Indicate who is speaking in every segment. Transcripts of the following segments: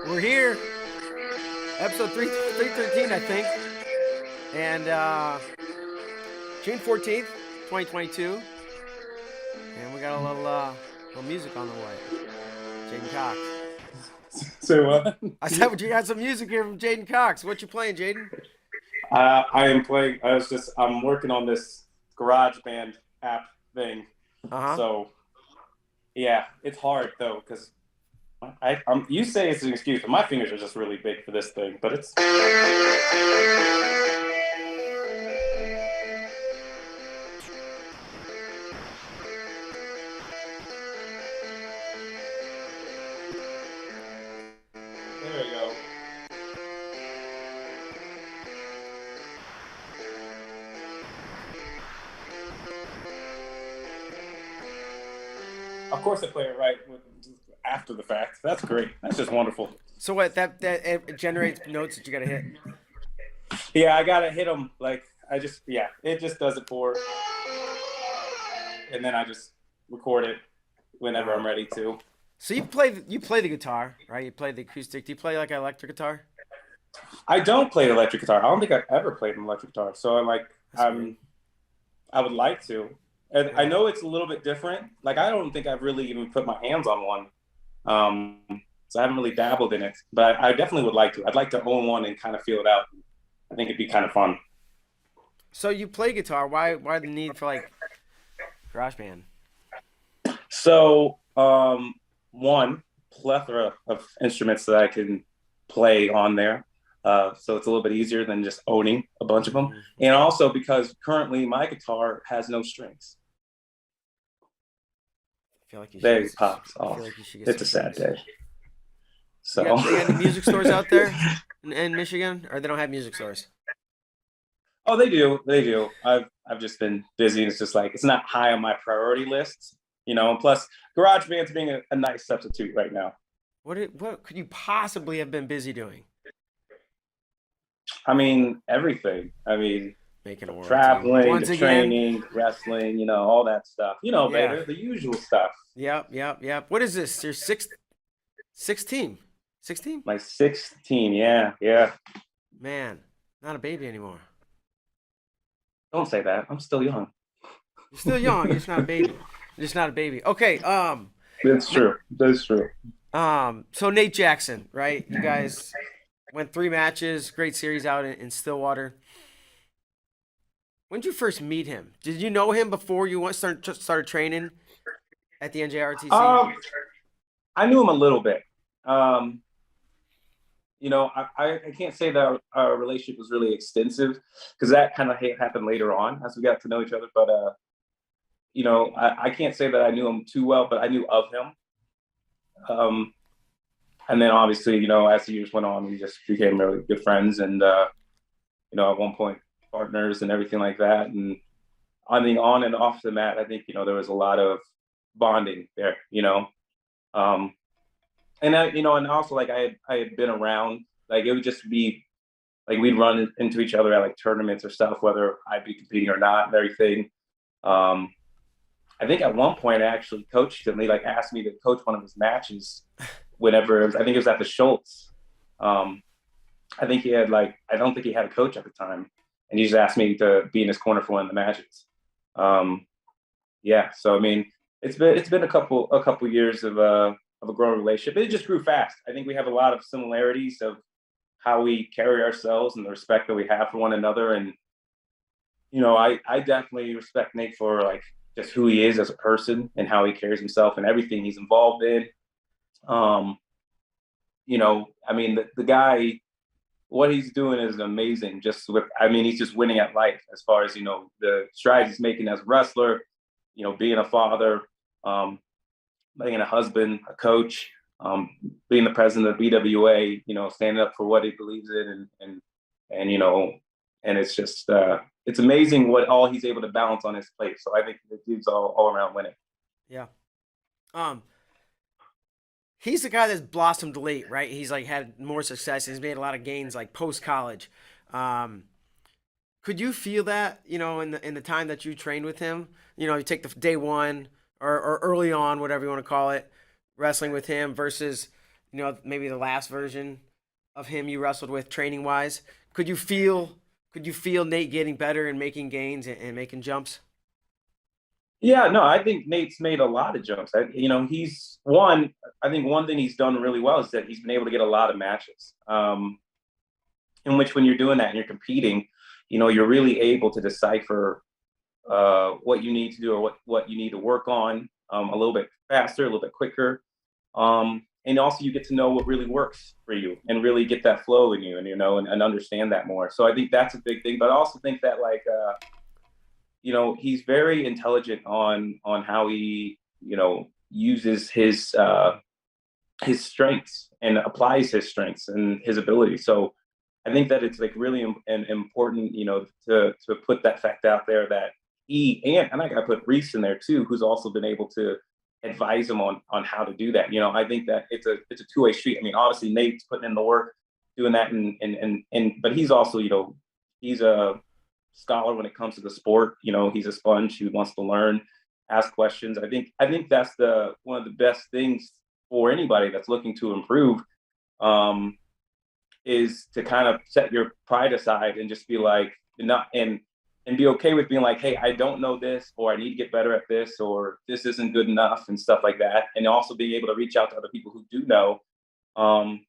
Speaker 1: We're here. Episode 313, I think. And June 14th, 2022. And we got a little music on the way. J'den Cox.
Speaker 2: Say what?
Speaker 1: I said you got some music here from J'den Cox. What you playing, J'den?
Speaker 2: I am playing. I'm working on this GarageBand app thing. So, yeah, it's hard though because you say it's an excuse, but my fingers are just really big for this thing. But it's. There we go. Of course, I play it right after the fact. That's great. That's just wonderful.
Speaker 1: So what? That it generates notes that you gotta hit.
Speaker 2: Yeah, I gotta hit them. Like it just does it for, and then I just record it whenever I'm ready to.
Speaker 1: So you play the guitar, right? You play the acoustic. Do you play like an electric guitar?
Speaker 2: I don't play electric guitar. I don't think I've ever played an electric guitar. So I would like to. And I know it's a little bit different. Like I don't think I've really even put my hands on one. So I haven't really dabbled in it, but I definitely would like to. I'd like to own one and kind of feel it out. I think it'd be kind of fun.
Speaker 1: So you play guitar. Why the need for like GarageBand?
Speaker 2: So one plethora of instruments that I can play on there. So it's a little bit easier than just owning a bunch of them. And also because currently my guitar has no strings.
Speaker 1: I feel like you
Speaker 2: there it pops off. It's a sad day. So
Speaker 1: you got any music stores out there in Michigan, or they don't have music stores?
Speaker 2: Oh, they do. They do. I've just been busy. It's just like it's not high on my priority list, you know. And plus, GarageBand's being a nice substitute right now.
Speaker 1: What could you possibly have been busy doing?
Speaker 2: I mean, everything. I mean,
Speaker 1: Making a world team
Speaker 2: traveling, the
Speaker 1: once again.
Speaker 2: training, wrestling, all that stuff.
Speaker 1: Yeah.
Speaker 2: Vader, the usual stuff.
Speaker 1: Yep. What is this? Your sixth team? 16?
Speaker 2: My sixth team, yeah.
Speaker 1: Man, not a baby anymore.
Speaker 2: Don't say that. I'm still young.
Speaker 1: You're still young. You're just not a baby. You're just not a baby. Okay.
Speaker 2: That's true. That's true.
Speaker 1: So Nate Jackson, right? You guys went 3 matches, great series out in Stillwater. When did you first meet him? Did you know him before you started training at the NJRTC?
Speaker 2: I knew him a little bit. I can't say that our relationship was really extensive because that kind of happened later on as we got to know each other. But I can't say that I knew him too well, but I knew of him. And then obviously, as the years went on, we just became really good friends, and at one point partners and everything like that. And on and off the mat, I think there was a lot of bonding there. And also like I had been around, like it would just be like we'd run into each other at like tournaments or stuff, whether I'd be competing or not and everything. I think at one point I actually coached him. He like asked me to coach one of his matches whenever I think it was at the Schultz. I think he had I don't think he had a coach at the time, and he just asked me to be in his corner for one of the matches. Yeah, so I mean, it's been a couple years of a growing relationship. It just grew fast. I think we have a lot of similarities of how we carry ourselves and the respect that we have for one another. And I definitely respect Nate for like just who he is as a person and how he carries himself and everything he's involved in. I mean, the guy, what he's doing is amazing. He's just winning at life as far as, the strides he's making as a wrestler, being a father, being a husband, a coach, being the president of BWA, standing up for what he believes in and it's just, it's amazing what all he's able to balance on his plate. So I think the dude's all around winning.
Speaker 1: Yeah. He's the guy that's blossomed late, right? He's like had more success. He's made a lot of gains like post college. Could you feel that, in the time that you trained with him? You take the day one or early on, whatever you want to call it, wrestling with him versus, maybe the last version of him you wrestled with training wise. Could you feel Nate getting better and making gains and making jumps?
Speaker 2: Yeah, no, I think Nate's made a lot of jumps. I think one thing he's done really well is that he's been able to get a lot of matches. In which when you're doing that and you're competing, you're really able to decipher what you need to do or what you need to work on a little bit faster, a little bit quicker. And also you get to know what really works for you and really get that flow in you and understand that more. So I think that's a big thing. But I also think that he's very intelligent on how he, uses his strengths and applies his strengths and his abilities. So I think that it's like really important, to put that fact out there that and I got to put Reese in there too, who's also been able to advise him on how to do that. I think that it's a two-way street. I mean, obviously Nate's putting in the work, doing that, but he's also, he's a scholar when it comes to the sport. He's a sponge who wants to learn, ask questions. I think that's one of the best things for anybody that's looking to improve, is to kind of set your pride aside and just be like, and be okay with being like, hey, I don't know this, or I need to get better at this, or this isn't good enough and stuff like that. And also being able to reach out to other people who do know, and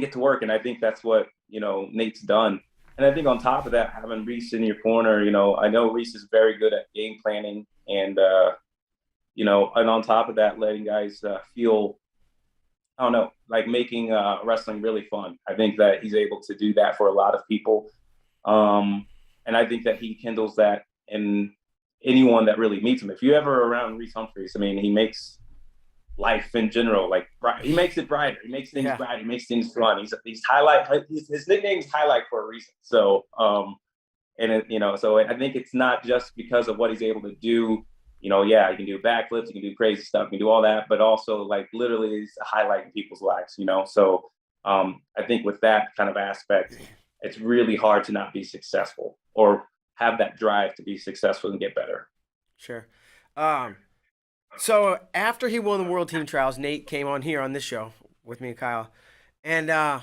Speaker 2: get to work. And I think that's what, Nate's done. And I think on top of that, having Reese in your corner, I know Reese is very good at game planning and on top of that, letting guys feel, I don't know, like making wrestling really fun. I think that he's able to do that for a lot of people. And I think that he kindles that in anyone that really meets him. If you ever around Reese Humphreys, I mean, he makes life in general like bright. He makes it brighter. He makes things bright. He makes things fun. He's highlight. His nickname's highlight for a reason. So so I think it's not just because of what he's able to do. Yeah, you can do backflips, you can do crazy stuff, you can do all that, but also like literally it's a highlight in people's lives. So I think with that kind of aspect, it's really hard to not be successful or have that drive to be successful and get better.
Speaker 1: Sure. So after he won the World Team Trials, Nate came on here on this show with me and Kyle, and I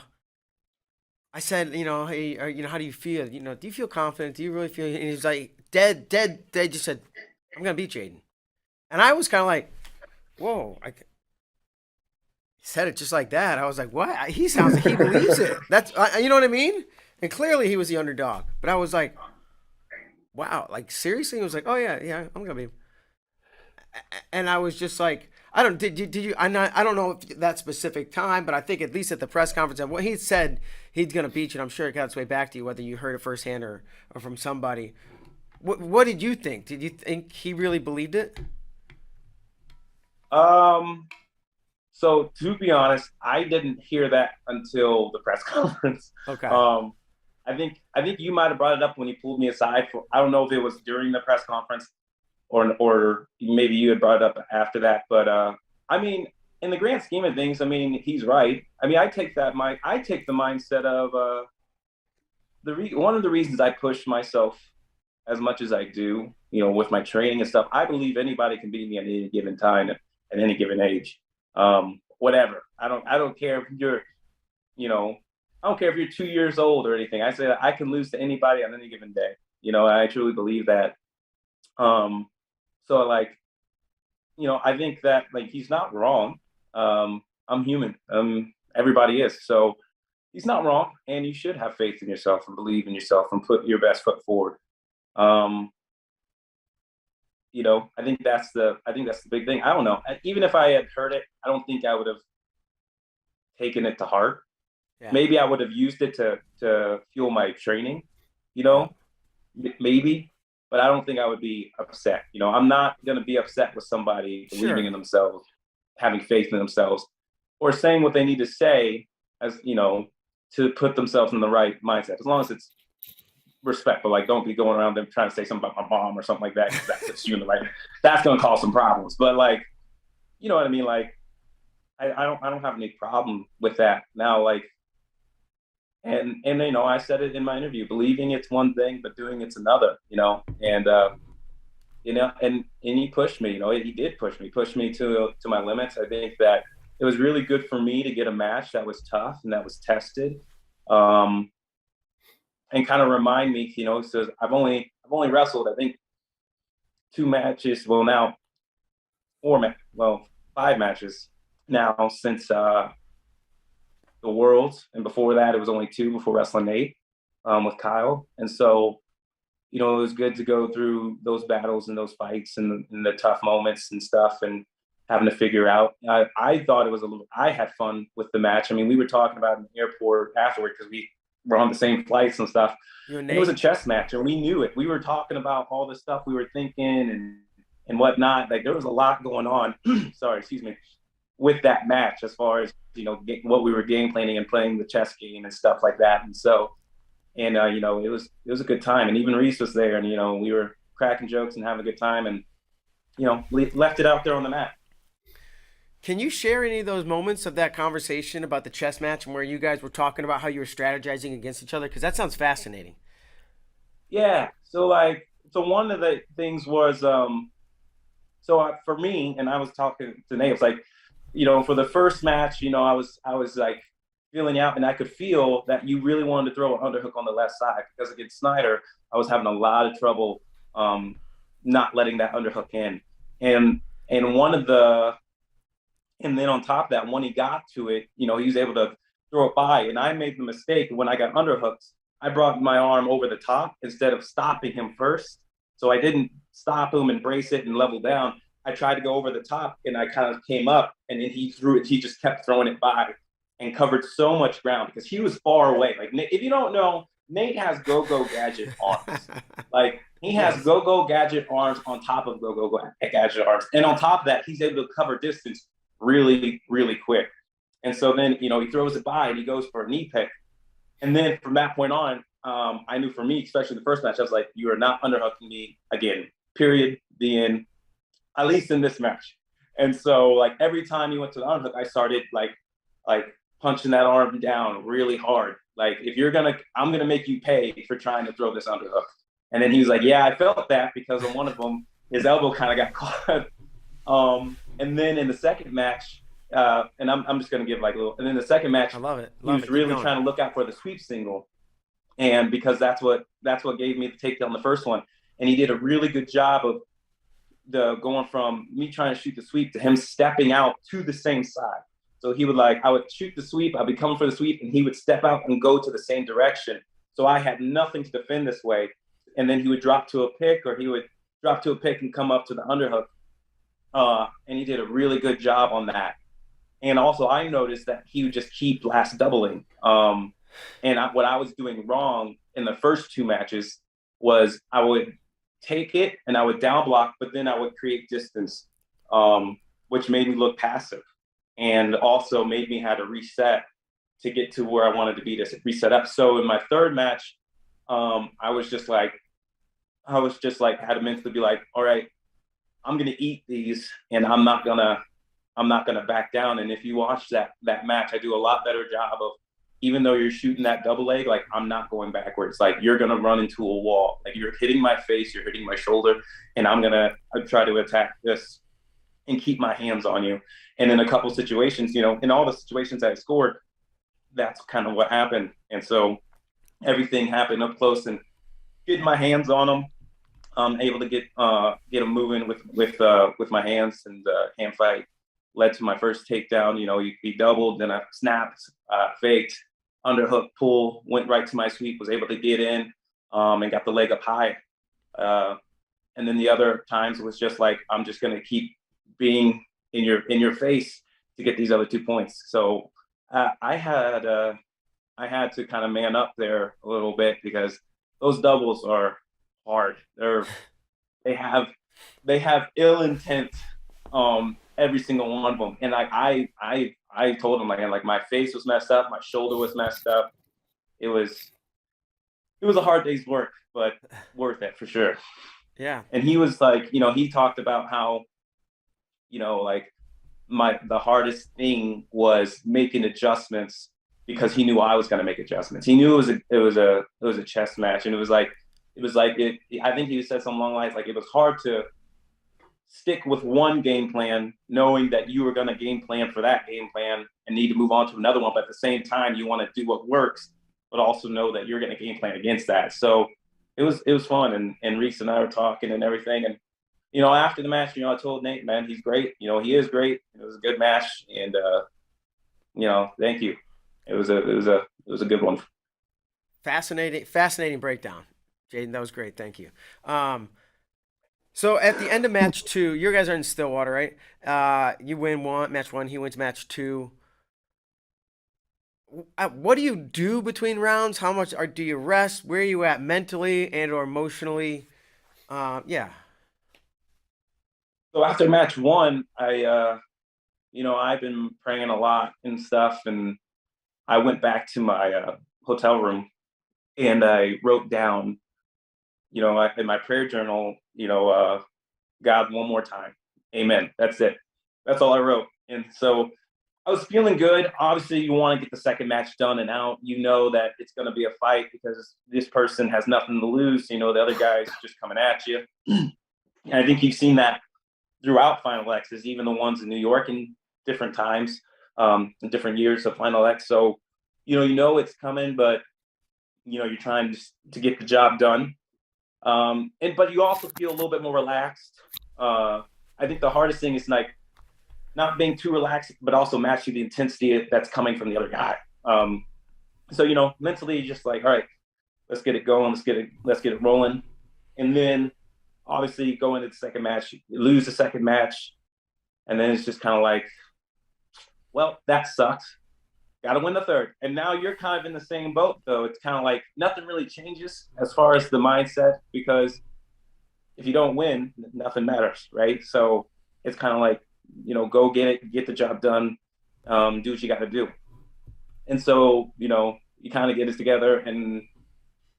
Speaker 1: said, hey, how do you feel? Do you feel confident? Do you really feel? And he's like, dead. Just said, I'm gonna beat J'den. And I was kind of like, whoa. He said it just like that. I was like, what? He sounds like he believes it. That's, you know what I mean? And clearly he was the underdog. But I was like, wow, like seriously? He was like, oh yeah, I'm gonna be. And I was just like, I don't. Did you? I don't know if that specific time, but I think at least at the press conference, and what he said, he's gonna beat you. And I'm sure it got its way back to you, whether you heard it firsthand or from somebody. What did you think? Did you think he really believed it?
Speaker 2: So to be honest, I didn't hear that until the press conference.
Speaker 1: Okay.
Speaker 2: I think you might have brought it up when he pulled me aside for, I don't know if it was during the press conference or maybe you had brought it up after that. But I mean, in the grand scheme of things, I mean, he's right. I mean, I take the mindset of one of the reasons I push myself as much as I do, with my training and stuff. I believe anybody can beat me at any given time at any given age. Whatever. I don't care if you're, I don't care if you're 2 years old or anything. I say that I can lose to anybody on any given day. I truly believe that. So like, I think that like he's not wrong. I'm human. Everybody is. So he's not wrong, and you should have faith in yourself and believe in yourself and put your best foot forward. I think that's the big thing. I don't know. Even if I had heard it, I don't think I would have taken it to heart. Yeah. Maybe I would have used it to fuel my training, maybe, but I don't think I would be upset. I'm not going to be upset with somebody believing in themselves, having faith in themselves, or saying what they need to say as, to put themselves in the right mindset, as long as it's respectful. Like, don't be going around them trying to say something about my mom or something like that, because that puts you in the right. That's going to cause some problems. But like, you know what I mean? Like, I don't have any problem with that now. Like, and I said it in my interview, believing it's one thing, but doing it's another. And and he pushed me. He did push me to my limits. I think that it was really good for me to get a match that was tough and that was tested. And kind of remind me, so I've only wrestled, I think, 2 matches. Well, now 5 matches now since the Worlds, and before that it was only 2 before wrestling Nate with Kyle. And so, it was good to go through those battles and those fights and the tough moments and stuff, and having to figure out. I thought it was I had fun with the match. I mean, we were talking about it in the airport afterward because we were on the same flights and stuff. And it was a chess match, and we knew it. We were talking about all the stuff we were thinking and whatnot. Like, there was a lot going on. Sorry, excuse me. With that match, as far as what we were game planning and playing the chess game and stuff like that. And so, and it was a good time. And even Reese was there, and we were cracking jokes and having a good time, and left it out there on the mat.
Speaker 1: Can you share any of those moments of that conversation about the chess match and where you guys were talking about how you were strategizing against each other? Because that sounds fascinating.
Speaker 2: Yeah. So one of the things was, for me, and I was talking to Nate, it was like, for the first match, I was like feeling out, and I could feel that you really wanted to throw an underhook on the left side, because against Snyder, I was having a lot of trouble not letting that underhook in. And then on top of that, when he got to it, he was able to throw it by. And I made the mistake when I got underhooks, I brought my arm over the top instead of stopping him first. So I didn't stop him and brace it and level down. I tried to go over the top, and I kind of came up, and then he threw it. He just kept throwing it by and covered so much ground because he was far away. Like, if you don't know, Nate has go-go gadget arms. Like, he has go-go gadget arms on top of go-go gadget arms. And on top of that, he's able to cover distance really, really quick. And so then, he throws it by and he goes for a knee pick. And then from that point on, I knew for me, especially the first match, I was like, you are not underhooking me again, period, the end, at least in this match. And so, like, every time he went to the underhook, I started like punching that arm down really hard. Like, if you're I'm going to make you pay for trying to throw this underhook. And then he was like, yeah, I felt that because on one of them, his elbow kind of got caught. And then in the second match, and I'm just going to give like a little, and then the second match,
Speaker 1: I love it.
Speaker 2: he was really trying to look out for the sweep single. And because that's what gave me the takedown the first one. And he did a really good job of going from me trying to shoot the sweep to him stepping out to the same side. So he would I would shoot the sweep, I'd be coming for the sweep, and he would step out and go to the same direction. So I had nothing to defend this way. And then he would drop to a pick, or he would drop to a pick and come up to the underhook. And he did a really good job on that. And also I noticed that he would just keep last doubling. What I was doing wrong in the first two matches was I would take it and I would down block, but then I would create distance, which made me look passive and also made me have to reset to get to where I wanted to be to reset up. So in my third match, I was just like, had to mentally be like, all right, I'm going to eat these and I'm not going to back down. And if you watch that match, I do a lot better job of, even though you're shooting that double leg, like I'm not going backwards. Like you're going to run into a wall. Like you're hitting my face, you're hitting my shoulder, and I'm going to try to attack this and keep my hands on you. And in a couple situations, in all the situations I scored, that's kind of what happened. And so everything happened up close and getting my hands on them. Able to get them moving with my hands, and hand fight led to my first takedown. He doubled, then I snapped, faked, underhook, pull, went right to my sweep, was able to get in, and got the leg up high. And then the other times was just like, I'm just going to keep being in your face to get these other 2 points. So I had to kind of man up there a little bit, because those doubles are hard. They have ill intent, every single one of them. And I told him, like my face was messed up, my shoulder was messed up. It was a hard day's work, but worth it for sure.
Speaker 1: Yeah.
Speaker 2: And he was like, he talked about how, the hardest thing was making adjustments, because he knew I was going to make adjustments. He knew it was a chess match, and I think he said something along the lines like, it was hard to stick with one game plan, knowing that you were going to game plan for that game plan and need to move on to another one. But at the same time, you want to do what works, but also know that you're going to game plan against that. So it was fun. And Reese and I were talking and everything. And, after the match, I told Nate, man, he's great. He is great. It was a good match. And, thank you. It was a good one.
Speaker 1: Fascinating breakdown, J'den. That was great. Thank you. So at the end of match 2, you guys are in Stillwater, right? You win match 1, he wins match 2. What do you do between rounds? How much do you rest? Where are you at mentally and or emotionally? Yeah.
Speaker 2: So after match 1, I've been praying a lot and stuff, and I went back to my hotel room and I wrote down, in my prayer journal, God, one more time. Amen. That's it. That's all I wrote. And so I was feeling good. Obviously, you want to get the second match done and out. You know that it's going to be a fight because this person has nothing to lose. The other guy's just coming at you. And I think you've seen that throughout Final X's, even the ones in New York in different times, in different years of Final X. So, it's coming, but, you're trying to get the job done. But you also feel a little bit more relaxed. I think the hardest thing is not being too relaxed, but also matching the intensity that's coming from the other guy. So mentally, just like, all right, let's get it going, let's get it rolling, and then obviously go into the second match, you lose the second match, and then it's just kind of like, well, that sucks. Got to win the third. And now you're kind of in the same boat, though. It's kind of like nothing really changes as far as the mindset, because if you don't win, nothing matters, right? So it's kind of like, go get the job done, do what you got to do. And so, you kind of get it together and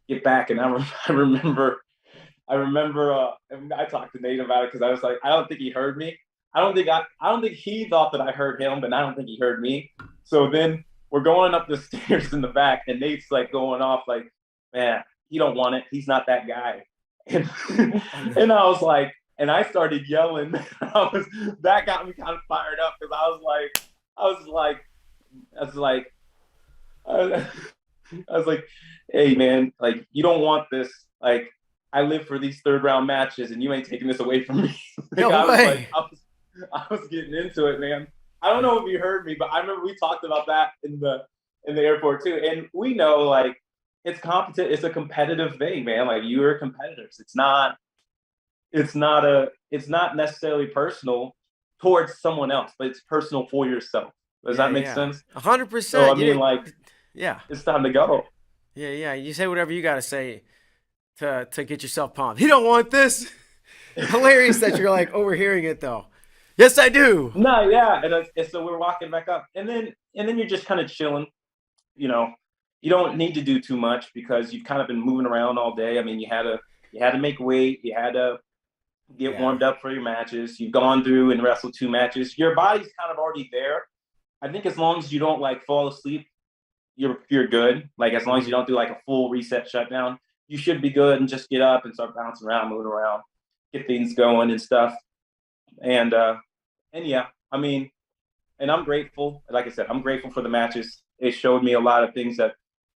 Speaker 2: get back. And I remember, I talked to Nate about it because I was like, I don't think he heard me. I don't think he thought that I heard him, but I don't think he heard me. So then we're going up the stairs in the back, and Nate's like going off like, man, he don't want it. He's not that guy. And and I was like, and I started yelling. That got me kind of fired up because I was like, I was like, I, I was like, hey man, like you don't want this. Like I live for these third round matches, and you ain't taking this away from me. Like
Speaker 1: No way.
Speaker 2: I was getting into it, man. I don't know if you heard me, but I remember we talked about that in the airport too. And we know like it's a competitive thing, man. Like you are competitors. It's not necessarily personal towards someone else, but it's personal for yourself. Does
Speaker 1: Yeah,
Speaker 2: that make
Speaker 1: yeah.
Speaker 2: sense? So I
Speaker 1: 100%. You
Speaker 2: mean,
Speaker 1: didn't.
Speaker 2: like
Speaker 1: Yeah.
Speaker 2: it's time to go.
Speaker 1: Yeah, yeah. You say whatever you got to say to get yourself pumped. You don't want this. Hilarious that you're like overhearing it though. Yes, I do.
Speaker 2: No, yeah, and so we're walking back up, and then you're just kind of chilling. You know, you don't need to do too much because you've kind of been moving around all day. I mean, you had to make weight, you had to get
Speaker 1: Yeah.
Speaker 2: warmed up for your matches. You've gone through and wrestled 2 matches. Your body's kind of already there. I think as long as you don't like fall asleep, you're good. Like as long as you
Speaker 1: Hmm.
Speaker 2: don't do like a full reset shutdown, you should be good and just get up and start bouncing around, moving around, get things going and stuff. And yeah, I mean, and I'm grateful. Like I said, I'm grateful for the matches. It showed me a lot of things that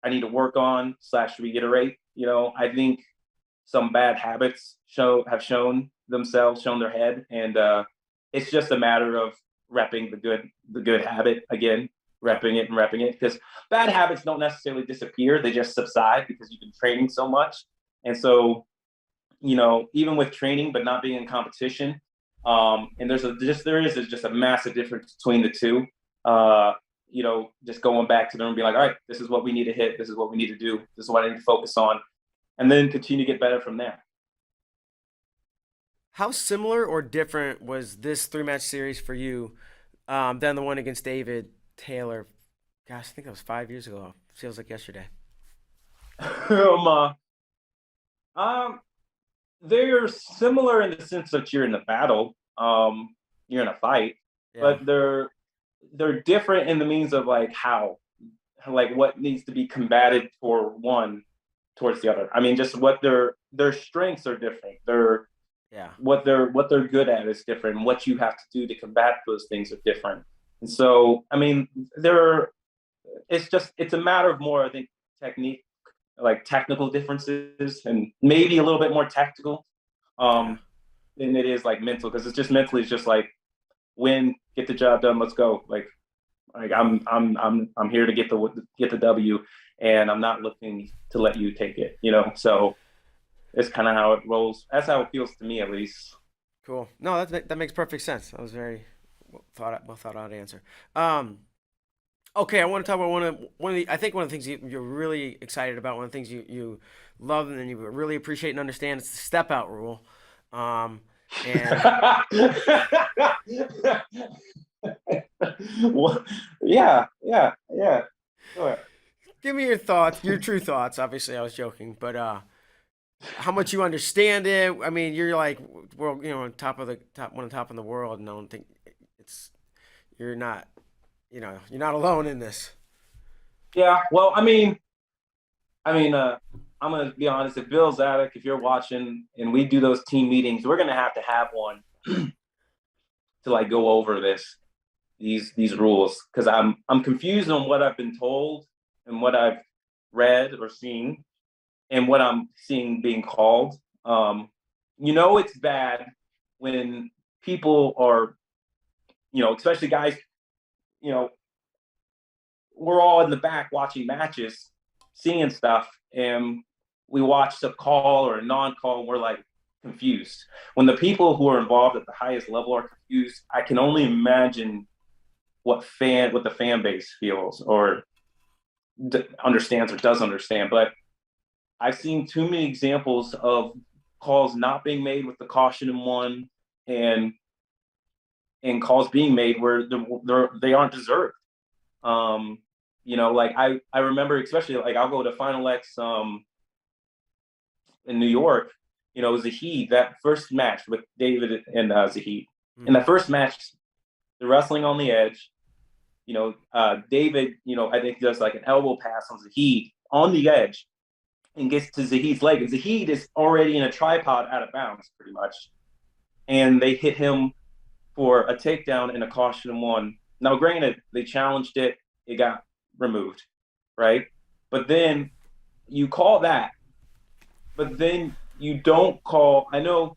Speaker 2: I need to work on slash reiterate. You know, I think some bad habits have shown themselves, shown their head, and it's just a matter of repping the good habit again,
Speaker 1: Yep.
Speaker 2: repping it and repping it because bad habits don't necessarily disappear; they just subside because you've been training so much, and so you know, even with training but not being in competition, and there is just a massive difference between the two. You know, just going back to them and being like, all right, this is what we need to hit, this is what we need to do, this is what I need to focus on, and then continue to get better from there.
Speaker 1: How similar or different was this three-match series for you than the one against David Taylor? Gosh, I think that was 5 years ago. Feels like yesterday.
Speaker 2: um, uh, um, they're similar in the sense that you're in a battle, you're in a fight,
Speaker 1: Yeah.
Speaker 2: but they're different in the means of like how, like what needs to be combated for one towards the other. I mean, just what their strengths are different.
Speaker 1: Yeah.
Speaker 2: What they're good at is different. What you have to do to combat those things are different. And so, I mean, they're it's a matter of more, I think, technique, like technical differences, and maybe a little bit more tactical
Speaker 1: Yeah.
Speaker 2: um, than it is like mental. Because it's just mentally, it's just like win, get the job done, let's go. Like
Speaker 1: Hmm.
Speaker 2: I'm here to get the W, and I'm not looking to let you take it. You know, so it's kind of how it rolls. That's how it feels to me, at least.
Speaker 1: Cool. No, that makes perfect sense. That was very well thought out answer. Okay, I want to talk about one of the I think one of the things you're really excited about. One of the things you love and you really appreciate and understand is the step out rule. Um, and
Speaker 2: Well, yeah, yeah, yeah. Sure.
Speaker 1: give me your thoughts, your true thoughts. Obviously, I was joking, but how much you understand it. I mean, you're like world, on top of the top, one of the top in the world, and I don't think it's you're not, you're not alone in this.
Speaker 2: Yeah. Well, I mean, I'm gonna be honest. If Bill Zadok, if you're watching, and we do those team meetings, we're gonna have to have one to like go over these rules because I'm confused on what I've been told and what I've read or seen and what I'm seeing being called. You know, it's bad when people are, especially guys, you know, we're all in the back watching matches, seeing stuff, and we watch a call or a non-call, and we're like confused. When the people who are involved at the highest level are confused, I can only imagine what the fan base feels or understands or does understand. But I've seen too many examples of calls not being made with the caution in one, and calls being made where they aren't deserved. Um, like I remember, especially like I'll go to Final X in New York. Zahid, that first match with David and Zahid. In the
Speaker 1: Hmm.
Speaker 2: first match, the wrestling on the edge. David, I think does like an elbow pass on Zahid on the edge, and gets to Zahid's leg. And Zahid is already in a tripod out of bounds, pretty much. And they hit him for a takedown and a caution one. Now, granted, they challenged it, it got removed, right? But then you call that, but then you don't call. I know,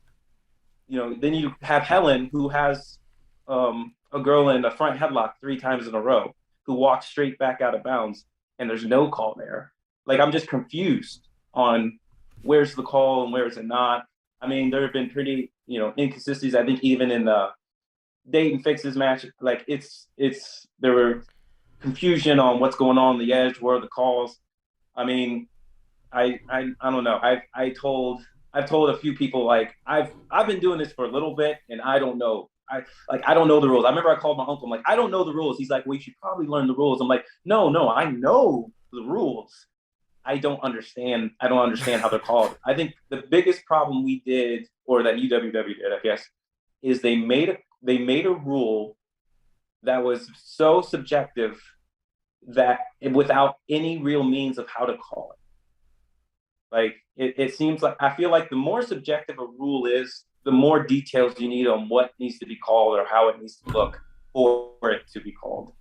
Speaker 2: then you have Helen, who has a girl in a front headlock 3 times in a row, who walks straight back out of bounds, and there's no call there. Like, I'm just confused on where's the call and where is it not. I mean, there have been pretty, inconsistencies. I think even in the Dayton Fixes match, like there were confusion on what's going on the edge, where are the calls. I mean, I don't know. I've told a few people, like, I've been doing this for a little bit and I don't know. I don't know the rules. I remember I called my uncle. I'm like, I don't know the rules. He's like, well, you should probably learn the rules. I'm like, no, I know the rules. I don't understand how they're called. I think the biggest problem we did, or that UWW did, I guess, is they made a rule that was so subjective that without any real means of how to call it. Like, it seems like, I feel like the more subjective a rule is, the more details you need on what needs to be called or how it needs to look for it to be called.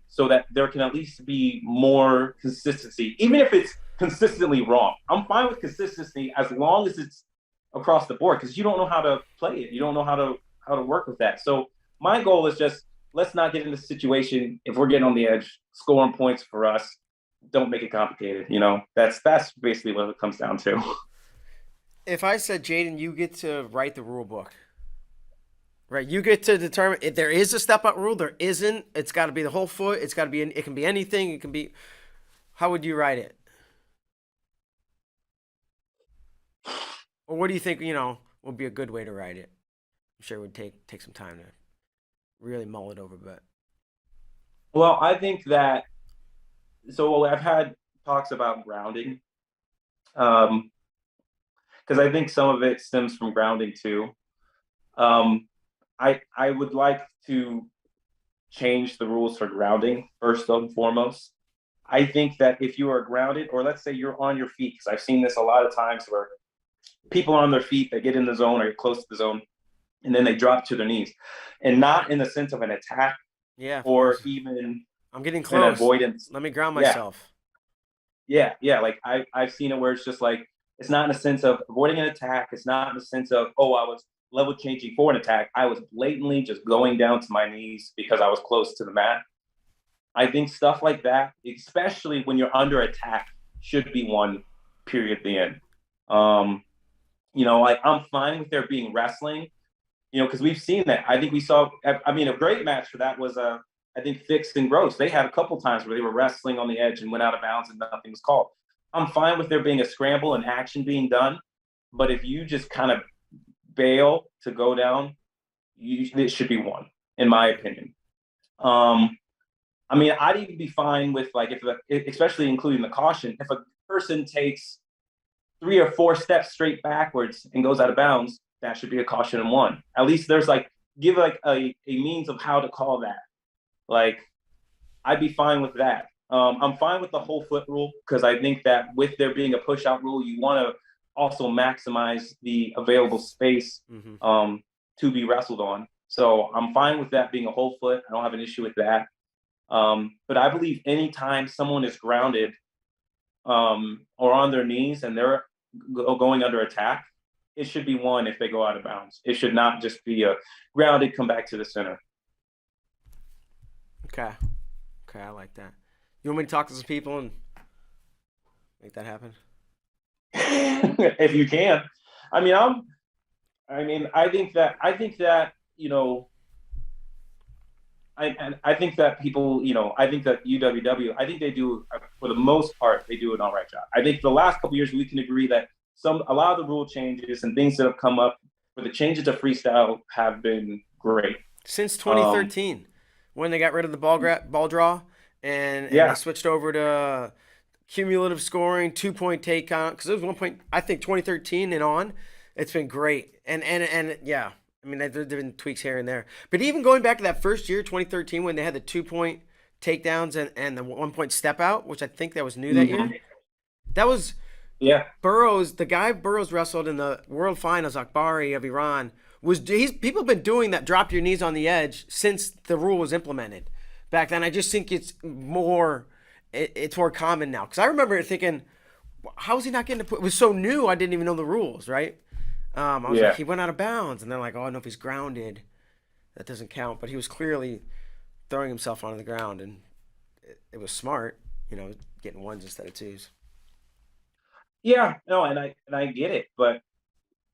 Speaker 2: So that there can at least be more consistency, even if it's consistently wrong. I'm fine with consistency as long as it's across the board, because you don't know how to play it. You don't know how to work with that. So my goal is just, let's not get in this situation. If we're getting on the edge, scoring points for us, don't make it complicated. That's basically what it comes down to.
Speaker 1: If I said, J'den, you get to write the rule book, right? You get to determine if there is a step up rule. There isn't. It's got to be the whole foot. It's got to be. It can be anything. It can be. How would you write it? Or what do you think? Would be a good way to write it? I'm sure it would take some time to really mull it over, but.
Speaker 2: Well, I think that. So I've had talks about grounding, because I think some of it stems from grounding too. I would like to change the rules for grounding first and foremost. I think that if you are grounded, or let's say you're on your feet, because I've seen this a lot of times where people are on their feet, they get in the zone or close to the zone, and then they drop to their knees, and not in the sense of an attack, or even
Speaker 1: I'm getting close.
Speaker 2: Avoidance.
Speaker 1: Let me ground myself.
Speaker 2: Yeah. Like I've seen it where it's just like, it's not in a sense of avoiding an attack. It's not in the sense of, I was level changing for an attack. I was blatantly just going down to my knees because I was close to the mat. I think stuff like that, especially when you're under attack, should be one, period, the end. Like, I'm fine with there being wrestling, because we've seen that. I think we saw, a great match for that was I think Fix and Gross. They had a couple times where they were wrestling on the edge and went out of bounds and nothing was called. I'm fine with there being a scramble and action being done, but if you just kind of bail to go down, it should be one, in my opinion. I'd even be fine with, like, especially including the caution, if a person takes 3 or 4 steps straight backwards and goes out of bounds, that should be a caution and one. At least there's give a means of how to call that. Like, I'd be fine with that. I'm fine with the whole foot rule, because I think that with there being a push out rule, you want to also maximize the available space to be wrestled on. So I'm fine with that being a whole foot. I don't have an issue with that. But I believe anytime someone is grounded or on their knees and they're going under attack, it should be one if they go out of bounds. It should not just be a grounded, come back to the center.
Speaker 1: Okay, I like that. You want me to talk to some people and make that happen?
Speaker 2: If you can. I think that I think that people, I think that UWW, I think they do, for the most part, they do an all right job. I think the last couple of years we can agree that a lot of the rule changes and things that have come up for the changes to freestyle have been great
Speaker 1: since 2013. When they got rid of the ball draw and they switched over to cumulative scoring, 2-point take count, because it was 1 point, I think 2013 and on, it's been great. And yeah, there have been tweaks here and there. But even going back to that first year, 2013, when they had the 2-point takedowns and the 1-point step out, which I think that was new that year, that was
Speaker 2: Yeah,
Speaker 1: Burroughs, the guy Burroughs wrestled in the World Finals, Akbari of Iran, people have been doing that drop your knees on the edge since the rule was implemented back then. I just think it's more common now because I remember thinking, how is he not getting to put? It was so new, I didn't even know the rules, right? I was like,
Speaker 2: yeah.
Speaker 1: he went out of bounds, and they're like, oh, I don't know if he's grounded, that doesn't count. But he was clearly throwing himself onto the ground, and it was smart, getting ones instead of twos.
Speaker 2: Yeah, no, and I get it, but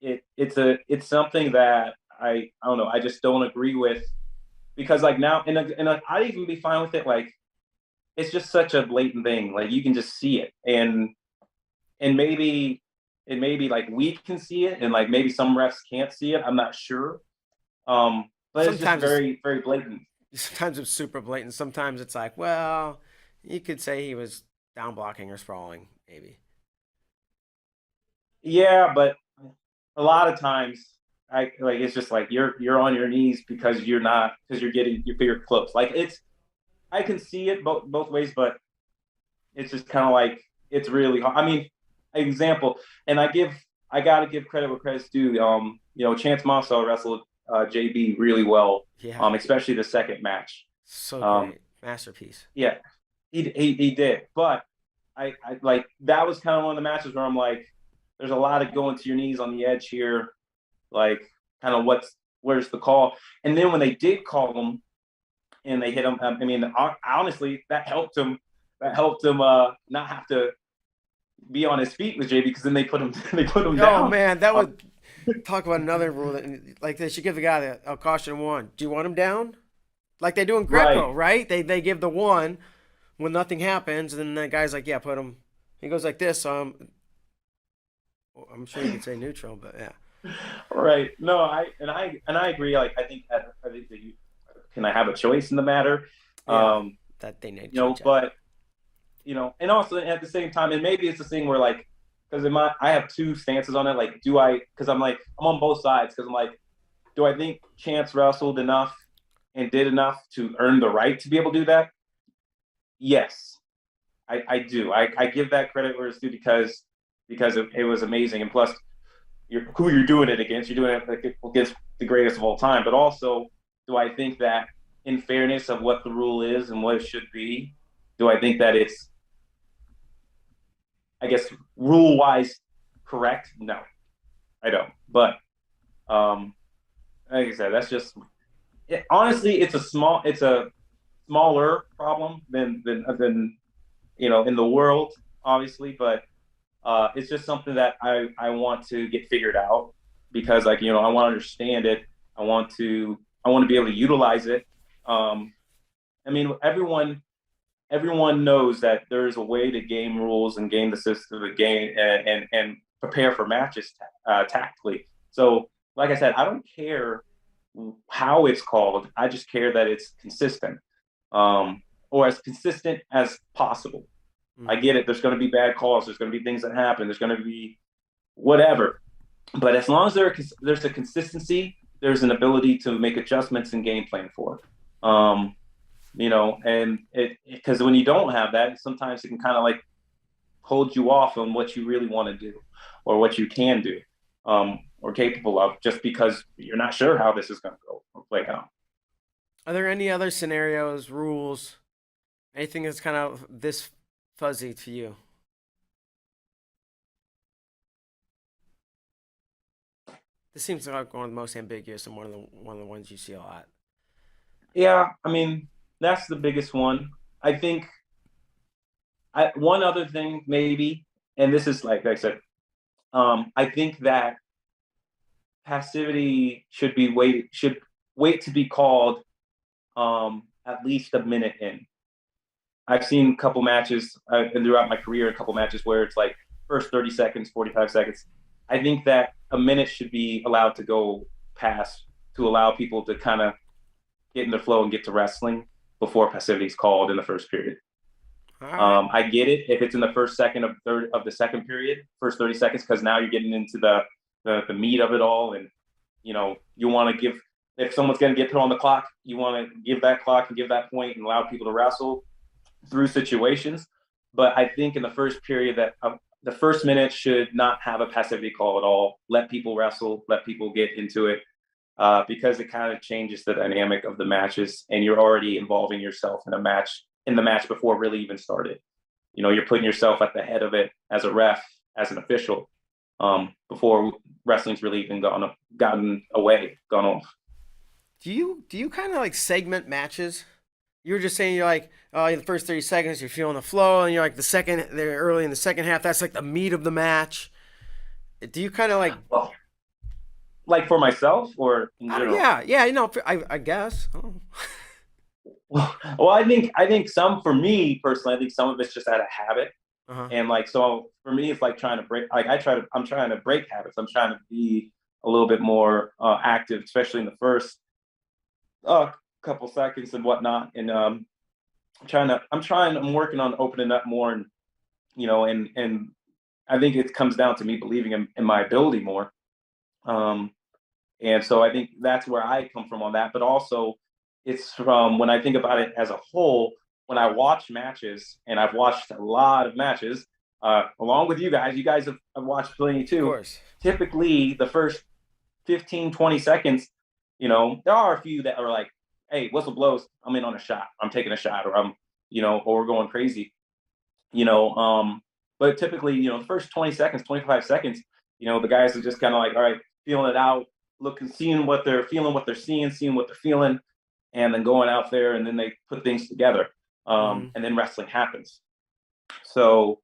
Speaker 2: it's something that I don't know. I just don't agree with because like now, and I'd even be fine with it. Like it's just such a blatant thing. Like you can just see it, and maybe like we can see it, and like maybe some refs can't see it. I'm not sure. But it's just
Speaker 1: Sometimes it's
Speaker 2: very very blatant.
Speaker 1: sometimes it's super blatant. Sometimes it's like, well, you could say he was down blocking or sprawling, maybe.
Speaker 2: Yeah, but a lot of times I like it's just like you're on your knees because you're getting your finger close. Like it's I can see it both ways, but it's just kind of like it's really hard. I mean, example, and I gotta give credit where credit's due. Chance Monso wrestled JB really well,
Speaker 1: Yeah,
Speaker 2: especially the second match.
Speaker 1: so
Speaker 2: Um,
Speaker 1: great, masterpiece.
Speaker 2: yeah, he did, but I like that was kind of one of the matches where I'm like, there's a lot of going to your knees on the edge here, like kind of where's the call, and then when they did call them and they hit him, I mean, honestly, that helped him. That helped him not have to be on his feet with JB because then they put him they put him
Speaker 1: Oh
Speaker 2: down.
Speaker 1: man, that
Speaker 2: Um,
Speaker 1: would talk about another rule that like they should give the guy a caution one. Do you want him down? Like they do in
Speaker 2: right.
Speaker 1: Greco, right? They give the one when nothing happens, and then the guy's like, yeah, put him. He goes like this. I'm sure you could say neutral, but yeah,
Speaker 2: Right. No, I agree. Like I think that you can I have a choice in the matter.
Speaker 1: yeah,
Speaker 2: Um,
Speaker 1: that they need to change that.
Speaker 2: but and also at the same time, and maybe it's the thing where like because in my I have two stances on it. Like, do I? Because I'm like I'm on both sides. Because I'm like, do I think Chance wrestled enough and did enough to earn the right to be able to do that? Yes, I do. I give that credit where it's due because it was amazing. And plus, who you're doing it against, you're doing it against the greatest of all time. But also, do I think that in fairness of what the rule is and what it should be, do I think that it's, I guess, rule wise correct? No, I don't. But um, like I said, that's just honestly, it's a smaller problem than in the world, obviously, but it's just something that I want to get figured out because like I want to understand it. I want to be able to utilize it. Um, I mean, everyone knows that there's a way to game rules and game the system of the game and prepare for matches tactically. So, like I said, I don't care how it's called. I just care that it's consistent, or as consistent as possible. I
Speaker 1: Mm-hmm.
Speaker 2: get it. There's going to be bad calls. There's going to be things that happen. There's going to be whatever. But as long as there's a consistency, there's an ability to make adjustments and game plan for it. And it because when you don't have that, sometimes it can kind of like hold you off on what you really want to do or what you can do or capable of, just because you're not sure how this is going to go or play out.
Speaker 1: Are there any other scenarios, rules, anything that's kind of this fuzzy to you? This seems like one of the most ambiguous and one of the ones you see a lot.
Speaker 2: Yeah, I mean that's the biggest one. I think one other thing maybe, and this is like I said, I think that passivity should wait to be called at least a minute in. I've seen a couple matches and throughout my career, a couple matches where it's like first 30 seconds, 45 seconds. I think that a minute should be allowed to go past to allow people to kind of get in the flow and get to wrestling before passivity is called in the first period.
Speaker 1: All right.
Speaker 2: I get it if it's in the first second of the second period, first 30 seconds, because now you're getting into the meat of it all, and you want to give if someone's going to get put on the clock, you want to give that clock and give that point and allow people to wrestle through situations. But I think in the first period that the first minute should not have a passivity call at all. Let people wrestle, let people get into it, because it kind of changes the dynamic of the matches, and you're already involving yourself in the match before it really even started. You're putting yourself at the head of it as a ref, as an official, before wrestling's really even gone off.
Speaker 1: Do you kind of like segment matches? You were just saying you're like, in the first 30 seconds you're feeling the flow, and you're like they're early in the second half, that's like the meat of the match. Do you kind of like?
Speaker 2: Well, like for myself or in general?
Speaker 1: Yeah, I guess. Oh.
Speaker 2: Well, I think some, for me personally, I think some of it's just out of habit.
Speaker 1: Uh-huh.
Speaker 2: And like, so for me, it's like trying to break, like I'm trying to break habits. I'm trying to be a little bit more active, especially in the first couple seconds and whatnot. And I'm working on opening up more, and and I think it comes down to me believing in my ability more. And so I think that's where I come from on that. But also, it's from when I think about it as a whole, when I watch matches, and I've watched a lot of matches, along with you guys. You guys have watched plenty too.
Speaker 1: Of course.
Speaker 2: Typically, the first 15, 20 seconds, there are a few that are like, hey, whistle blows, I'm in on a shot. I'm taking a shot, or or we're going crazy. But typically, the first 20 seconds, 25 seconds, the guys are just kind of like, all right, feeling it out, looking, seeing what they're feeling, what they're seeing what they're feeling, and then going out there, and then they put things together. And then wrestling happens. So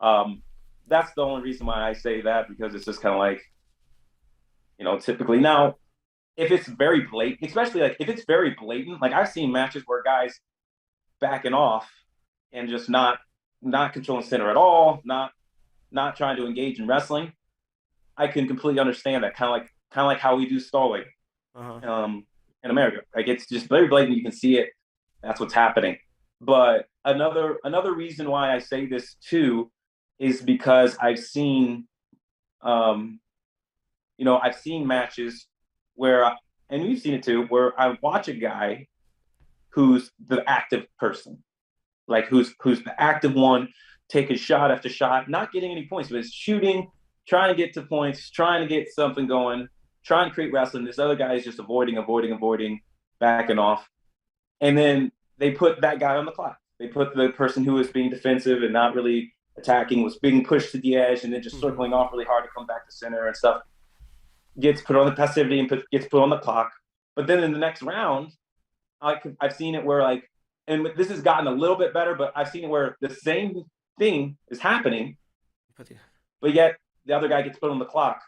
Speaker 2: that's the only reason why I say that, because it's just kind of like, typically now, if it's very blatant, especially like if it's very blatant, like I've seen matches where guys backing off and just not controlling center at all, not trying to engage in wrestling. I can completely understand that, kind of like how we do stalling in America. Like, it's just very blatant. You can see it. That's what's happening. But another reason why I say this too is because I've seen matches where, and we've seen it too, where I watch a guy who's the active person, like who's the active one, taking shot after shot, not getting any points, but it's shooting, trying to get to points, trying to get something going, trying to create wrestling. This other guy is just avoiding, backing off. And then they put that guy on the clock. They put the person who was being defensive and not really attacking, was being pushed to the edge, and then just circling off really hard to come back to center and stuff, gets put on the passivity and gets put on the clock. But then in the next round, I've seen it where, like, and this has gotten a little bit better, but I've seen it where the same thing is happening, but yet the other guy gets put on the clock,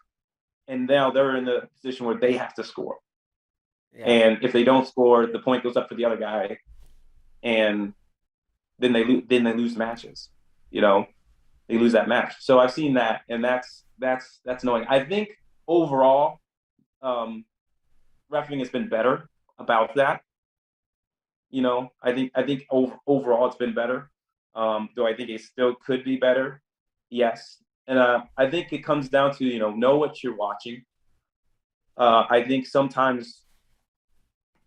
Speaker 2: and now they're in the position where they have to score. Yeah. And if they don't score, the point goes up for the other guy, and then they lose matches. They lose that match. So I've seen that, and that's annoying. I think overall, refereeing has been better about that. I think overall it's been better. Though I think it still could be better. Yes. And I think it comes down to, know what you're watching. I think sometimes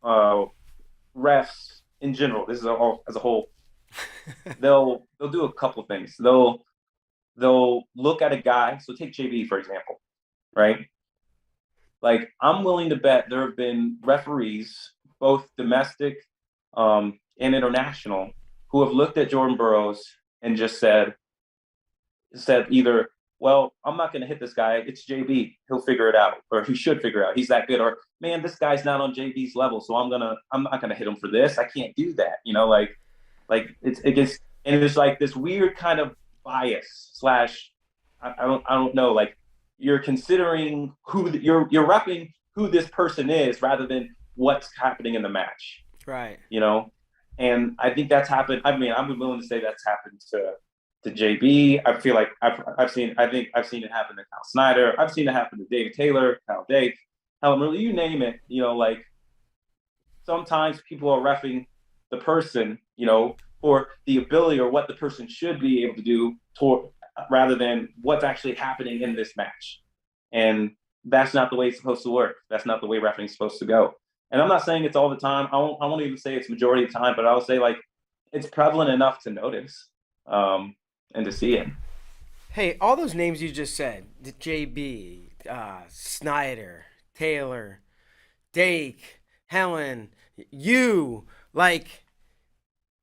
Speaker 2: refs in general, this is as a whole, they'll do a couple of things. They'll look at a guy. So take JB, for example, right? Like, I'm willing to bet there have been referees, both domestic and international, who have looked at Jordan Burroughs and just said either, well, I'm not going to hit this guy. It's JB. He'll figure it out, or he should figure it out. He's that good. Or, man, this guy's not on JB's level, so I'm not gonna hit him for this. I can't do that. Like it gets, and there's like this weird kind of bias slash, I don't know, like, you're considering you're repping who this person is rather than what's happening in the match.
Speaker 1: Right.
Speaker 2: And I think that's happened. I mean, I'm willing to say that's happened to JB. I feel like I've seen it happen to Kyle Snyder. I've seen it happen to David Taylor, Kyle Dave, Helen Murley, you name it. Like, sometimes people are reffing the person, for the ability or what the person should be able to do rather than what's actually happening in this match. And that's not the way it's supposed to work. That's not the way reffing is supposed to go. And I'm not saying it's all the time. I won't even say it's majority of the time, but I'll say, like, it's prevalent enough to notice and to see it.
Speaker 1: Hey, all those names you just said, the JB, Snyder, Taylor, Dake, Helen, you, like,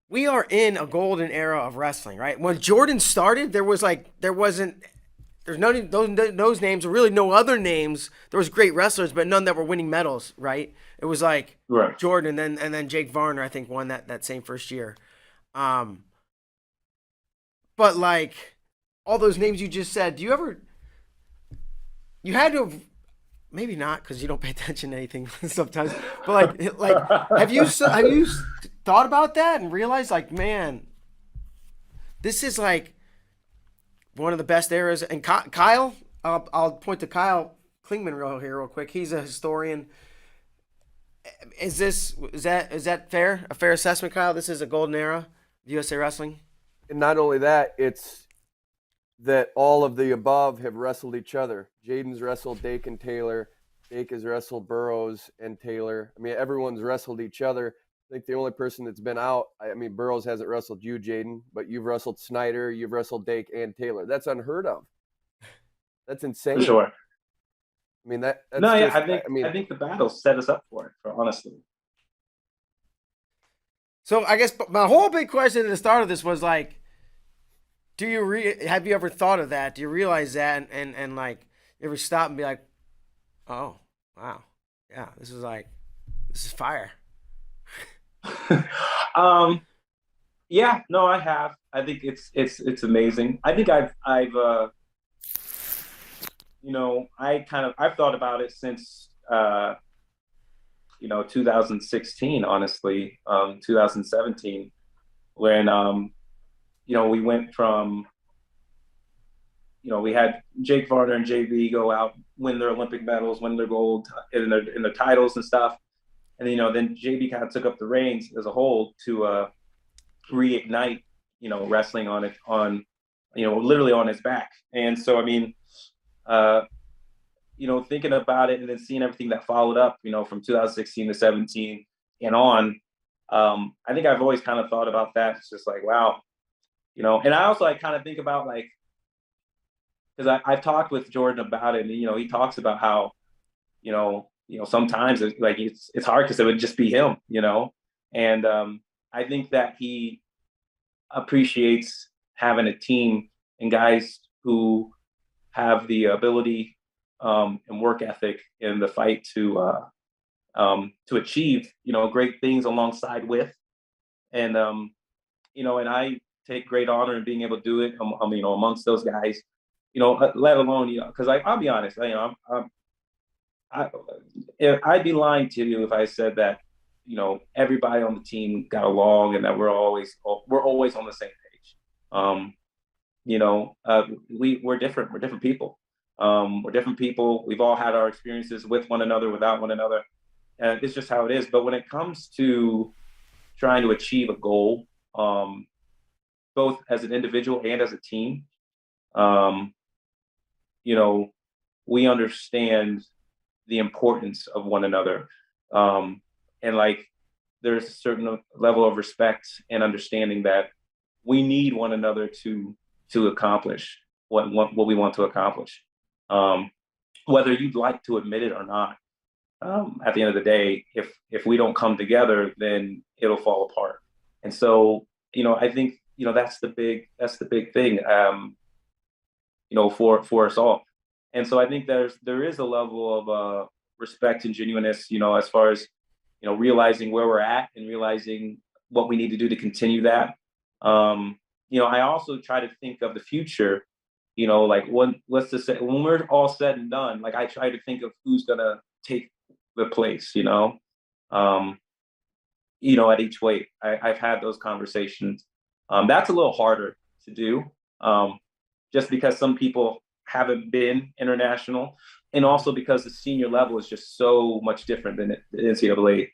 Speaker 1: we are in a golden era of wrestling, right? When Jordan started, there's none of those names, or really no other names. There was great wrestlers, but none that were winning medals, right? It was like
Speaker 2: Right.
Speaker 1: Jordan, and then Jake Varner, I think, won that same first year. Um, but like all those names you just said, do you ever you had to have, maybe not because you don't pay attention to anything sometimes, but like have you thought about that and realized like, man, this is like one of the best eras. And Kyle, I'll point to Kyle Klingman real quick. He's a historian. Is that fair? A fair assessment, Kyle? This is a golden era of USA Wrestling.
Speaker 3: And not only that, it's that all of the above have wrestled each other. J'den's wrestled Dake and Taylor. Dake has wrestled Burroughs and Taylor. I mean, everyone's wrestled each other. I think the only person that's been out, I mean, Burroughs hasn't wrestled you, J'den, but you've wrestled Snyder, you've wrestled Dake and Taylor. That's unheard of. That's insane.
Speaker 2: For sure.
Speaker 3: I mean, that's
Speaker 2: No, yeah,
Speaker 3: just,
Speaker 2: I think the battle set us up for it, honestly.
Speaker 1: So I guess my whole big question at the start of this was like, have you ever thought of that? Do you realize that and like you ever stop and be like, oh wow, yeah, this is fire.
Speaker 2: Yeah, no, I have. I think it's amazing. I think I've I've thought about it since 2016, honestly, 2017, when we went from, we had Jake Varner and JB go out, win their Olympic medals, win their gold in their titles and stuff. And then JB kind of took up the reins as a whole to reignite, wrestling literally on his back. And so, I mean, thinking about it and then seeing everything that followed up, from 2016 to 17 and on, I think I've always kind of thought about that. It's just like, wow, and I also kind of think about like, because I've talked with Jordan about it, and he talks about how, sometimes it's hard because it would just be him, and I think that he appreciates having a team and guys who have the ability and work ethic in the fight to achieve great things alongside with, and and I take great honor in being able to do it, amongst those guys, let alone, because I'll be honest, I'd be lying to you if I said that, everybody on the team got along and that we're always on the same page. We're different. We're different people. We're different people. We've all had our experiences with one another, without one another, and it's just how it is. But when it comes to trying to achieve a goal, both as an individual and as a team, we understand the importance of one another. And like, there's a certain level of respect and understanding that we need one another to accomplish what we want to accomplish. Whether you'd like to admit it or not, at the end of the day, if we don't come together, then it'll fall apart. And so, I think, that's the big thing, for us all. And so I think there is a level of respect and genuineness, as far as, realizing where we're at and realizing what we need to do to continue that. I also try to think of the future, like let's just say when we're all said and done, like I try to think of who's gonna take the place, at each weight. I've had those conversations. That's a little harder to do, just because some people haven't been international, and also because the senior level is just so much different than the NCAA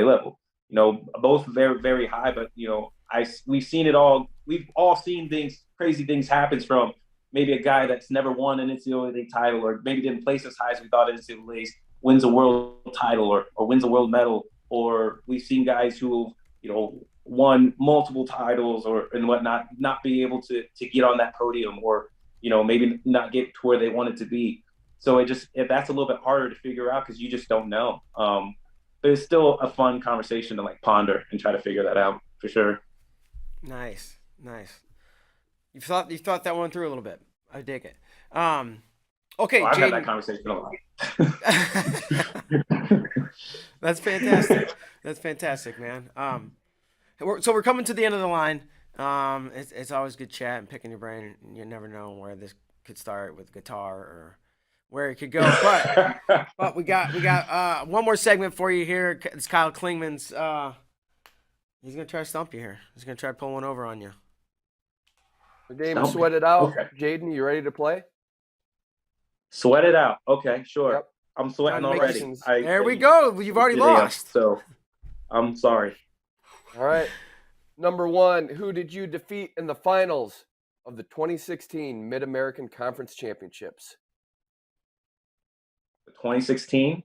Speaker 2: level. Both very, very high, but we've seen it all. We've all seen crazy things happen from maybe a guy that's never won an NCAA title, or maybe didn't place as high as we thought at NCAAs, wins a world title or wins a world medal, or we've seen guys who won multiple titles or and whatnot, not be able to get on that podium, or maybe not get to where they wanted to be. So that's a little bit harder to figure out because you just don't know. But it's still a fun conversation to like ponder and try to figure that out for sure.
Speaker 1: Nice. You thought that one through a little bit. I dig it. Okay,
Speaker 2: I've had that
Speaker 1: J'den.
Speaker 2: conversation a lot.
Speaker 1: That's fantastic. That's fantastic, man. So we're coming to the end of the line. It's always good chat and picking your brain. You never know where this could start with guitar or where it could go. But we got one more segment for you here. It's Kyle Klingman's. He's gonna try to stump you here. He's gonna try to pull one over on you.
Speaker 3: The game Sweat It Out.
Speaker 2: Okay.
Speaker 3: J'den, you ready to play?
Speaker 2: Sweat it out. Okay, sure.
Speaker 3: Yep.
Speaker 2: I'm sweating already.
Speaker 1: There we go. You've already lost.
Speaker 2: So I'm sorry.
Speaker 3: All right. Number 1, who did you defeat in the finals of the 2016 Mid-American Conference Championships?
Speaker 2: 2016?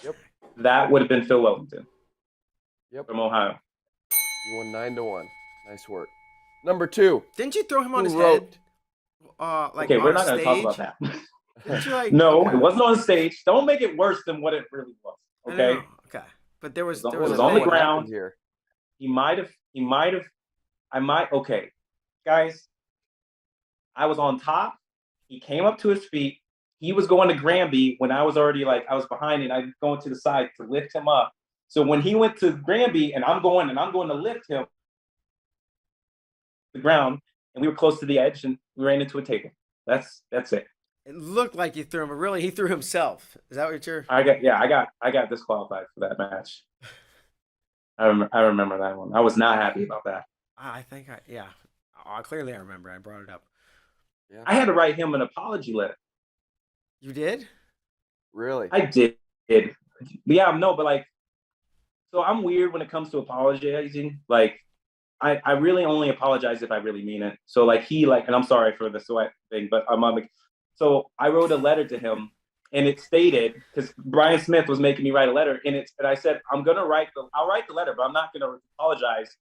Speaker 3: Yep.
Speaker 2: That would have been Phil Wellington.
Speaker 3: Yep.
Speaker 2: From Ohio.
Speaker 3: You won 9-1. Nice work. Number 2.
Speaker 1: Didn't you throw him on his
Speaker 3: wrote-
Speaker 1: head? Like
Speaker 2: okay, we're
Speaker 1: on
Speaker 2: not going to talk about
Speaker 1: stage?
Speaker 2: that.
Speaker 1: Didn't you, like,
Speaker 2: No,
Speaker 1: okay.
Speaker 2: it wasn't on stage. Don't make it worse than what it really was. Okay.
Speaker 1: Okay. But there was
Speaker 2: It
Speaker 1: a
Speaker 2: was on the
Speaker 1: thing.
Speaker 2: ground.
Speaker 3: Here.
Speaker 2: Okay, guys, I was on top. He came up to his feet. He was going to Granby when I was already I was behind and I was going to the side to lift him up. So when he went to Granby and I'm going to lift him the ground, and we were close to the edge and we ran into a table. That's it.
Speaker 1: It looked like you threw him, but really he threw himself. Is that what you're?
Speaker 2: I got disqualified for that match. I remember that one. I was not happy about that.
Speaker 1: Clearly I remember. I brought it up.
Speaker 3: Yeah.
Speaker 2: I had to write him an apology letter.
Speaker 1: You did?
Speaker 3: Really?
Speaker 2: I did. Yeah, no, but so I'm weird when it comes to apologizing. I really only apologize if I really mean it. So and I'm sorry for the sweat thing, but so I wrote a letter to him, and it stated, because Brian Smith was making me write a letter, and I said I'll write the letter, but I'm not gonna apologize.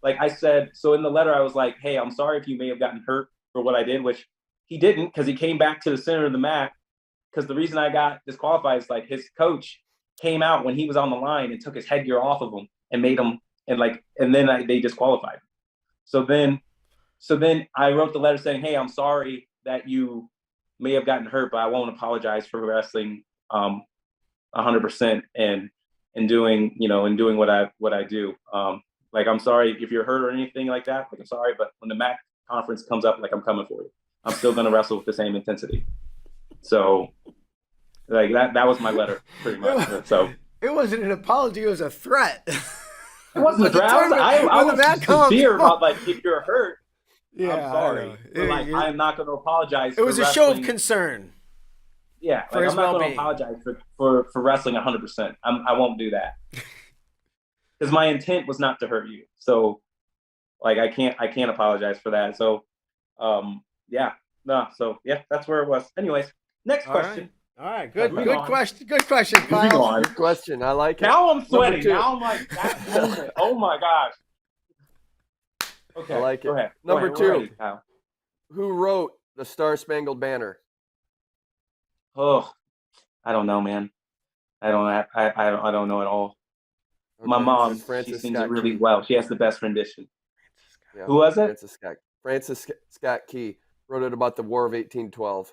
Speaker 2: I said, so in the letter I was like, hey, I'm sorry if you may have gotten hurt for what I did, which he didn't, because he came back to the center of the mat. Because the reason I got disqualified is his coach came out when he was on the line and took his headgear off of him and made him and then they disqualified him. So then I wrote the letter saying, hey, I'm sorry that you may have gotten hurt, but I won't apologize for wrestling 100% and doing what I do. I'm sorry if you're hurt or anything like that. I'm sorry, but when the MAC conference comes up, I'm coming for you. I'm still gonna wrestle with the same intensity. So that was my letter pretty much. So
Speaker 1: it wasn't an apology; it was a threat.
Speaker 2: It wasn't a threat. I was sincere about if you're hurt. Yeah, I'm sorry. But, I'm not going to apologize.
Speaker 1: It was a show of concern.
Speaker 2: Yeah, I'm not going to apologize for wrestling 100%. I won't do that because my intent was not to hurt you. So, I can't apologize for that. So, that's where it was. Anyways, next question.
Speaker 1: All right. Good question. Good question, Kyle.
Speaker 3: Good question. I like it.
Speaker 2: Now I'm sweating. Now I'm that moment. Oh my gosh. Okay.
Speaker 3: I like it.
Speaker 2: Go ahead.
Speaker 3: Number 2.
Speaker 2: Kyle.
Speaker 3: Who wrote the Star Spangled Banner?
Speaker 2: Oh, I don't know, man. I don't know at all. Okay. My mom, she sings it really well. She has the best rendition. Yeah. Who was it?
Speaker 3: Francis Scott Key wrote it about the War of 1812.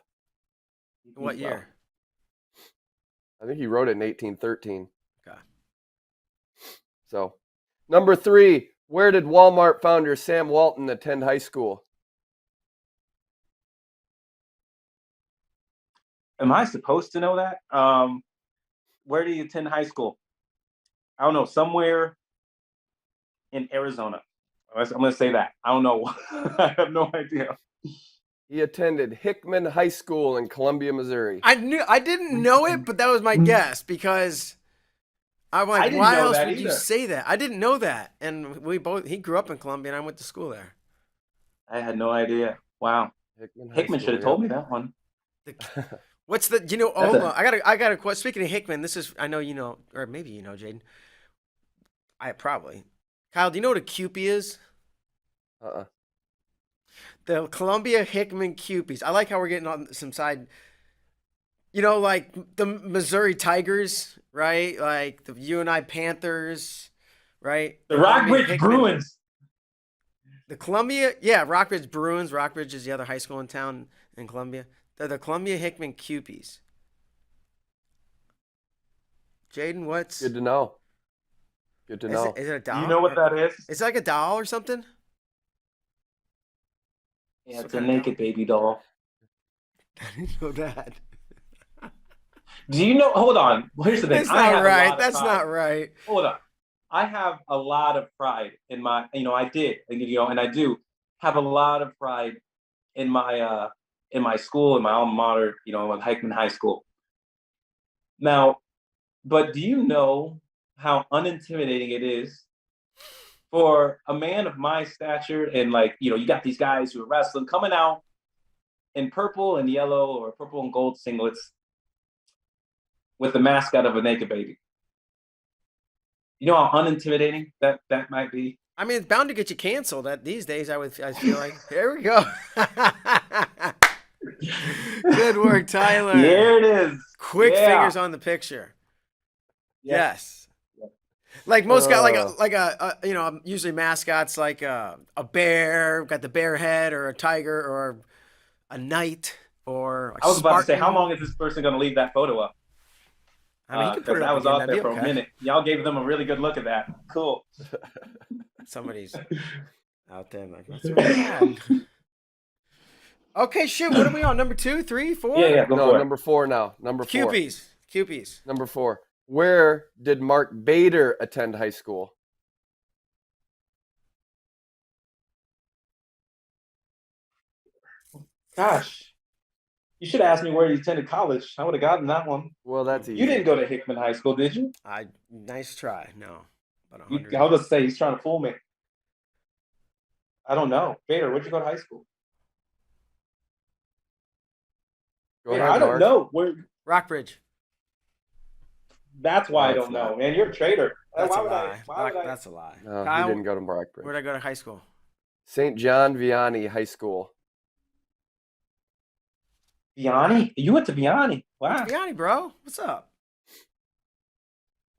Speaker 1: What year?
Speaker 3: I think he wrote it in 1813.
Speaker 1: Okay.
Speaker 3: So, number 3, where did Walmart founder Sam Walton attend high school?
Speaker 2: Am I supposed to know that? Where do you attend high school? I don't know. Somewhere in Arizona. I'm going to say that. I don't know. I have no idea.
Speaker 3: He attended Hickman High School in Columbia, Missouri.
Speaker 1: I didn't know it, but that was my guess because I'm like, why else would you say that? I didn't know that. And he grew up in Columbia and I went to school there.
Speaker 2: I had no idea. Wow. Hickman should have told me that one.
Speaker 1: What's the, I got a question. Speaking of Hickman, this is, I know you know, or maybe you know, J'den. I probably. Kyle, do you know what a Kewpie is?
Speaker 3: Uh-uh.
Speaker 1: The Columbia Hickman Cupies. I like how we're getting on some side. You know, like the Missouri Tigers, right? Like the UNI Panthers, right?
Speaker 2: The
Speaker 1: Columbia
Speaker 2: Rockbridge
Speaker 1: Hickman-
Speaker 2: Bruins.
Speaker 1: The Columbia, yeah, Rockbridge Bruins. Rockbridge is the other high school in town in Columbia. They're the Columbia Hickman Cupies. J'den, what's
Speaker 3: Good to know. Good to know.
Speaker 1: Is it a
Speaker 2: Do
Speaker 1: doll?
Speaker 2: you know what that is?
Speaker 1: It's like a doll or something.
Speaker 2: Yeah, it's
Speaker 1: Some
Speaker 2: a
Speaker 1: kind of
Speaker 2: naked baby doll.
Speaker 1: I didn't know that.
Speaker 2: Do you know? Hold on. Well, here's the thing.
Speaker 1: That's
Speaker 2: I
Speaker 1: not
Speaker 2: have a lot
Speaker 1: right.
Speaker 2: of
Speaker 1: That's
Speaker 2: pride.
Speaker 1: not right.
Speaker 2: Hold on. I have a lot of pride in my. I did. And I do have a lot of pride in my school, in my alma mater. With Heikman High School. Now, but do you know how unintimidating it is for a man of my stature and you got these guys who are wrestling coming out in purple and yellow or purple and gold singlets with the mascot of a naked baby. You know how unintimidating that might be?
Speaker 1: I mean, it's bound to get you canceled. These days, I feel like. There we go. Good work, Tyler.
Speaker 2: Here it is.
Speaker 1: Quick fingers on the picture. Yes. Like most guys, usually mascots like a bear, got the bear head, or a tiger, or a knight, or a
Speaker 2: I was about to say,
Speaker 1: Spartan.
Speaker 2: how long is this person going to leave that photo up?
Speaker 1: I mean, you can put it
Speaker 2: that
Speaker 1: up
Speaker 2: was
Speaker 1: again,
Speaker 2: out
Speaker 1: that'd
Speaker 2: there
Speaker 1: be
Speaker 2: for
Speaker 1: okay.
Speaker 2: a minute. Y'all gave them a really good look at that. Cool.
Speaker 1: Somebody's out there like, what's going on? Okay, shoot. What are we on? Number 2, 3, 4?
Speaker 2: Yeah, go
Speaker 3: No,
Speaker 2: for it.
Speaker 3: number 4 now. Number 4.
Speaker 1: Cupies.
Speaker 3: Number 4. Where did Mark Bader attend high school?
Speaker 2: Gosh, you should have asked me where you attended college. I would have gotten that one.
Speaker 3: Well, that's easy.
Speaker 2: You didn't go to Hickman High School, did you?
Speaker 1: Nice try. No, but
Speaker 2: I was going to say, he's trying to fool me. I don't know. Bader, where'd you go to high school?
Speaker 3: Go
Speaker 2: Bader,
Speaker 3: ahead,
Speaker 2: I don't
Speaker 3: Mark.
Speaker 2: know. Where?
Speaker 1: Rockbridge.
Speaker 2: That's why I don't
Speaker 3: it's
Speaker 2: know,
Speaker 3: not.
Speaker 2: man. You're a traitor.
Speaker 1: That's
Speaker 2: why
Speaker 1: a
Speaker 2: would
Speaker 1: lie.
Speaker 2: why would I?
Speaker 1: That's a lie.
Speaker 3: No,
Speaker 1: Kyle,
Speaker 3: he didn't go to Rockbridge.
Speaker 1: where'd I go to high school?
Speaker 3: St. John Vianney High School.
Speaker 2: Vianney? You went to Vianney? Wow.
Speaker 1: Vianney, bro. What's up?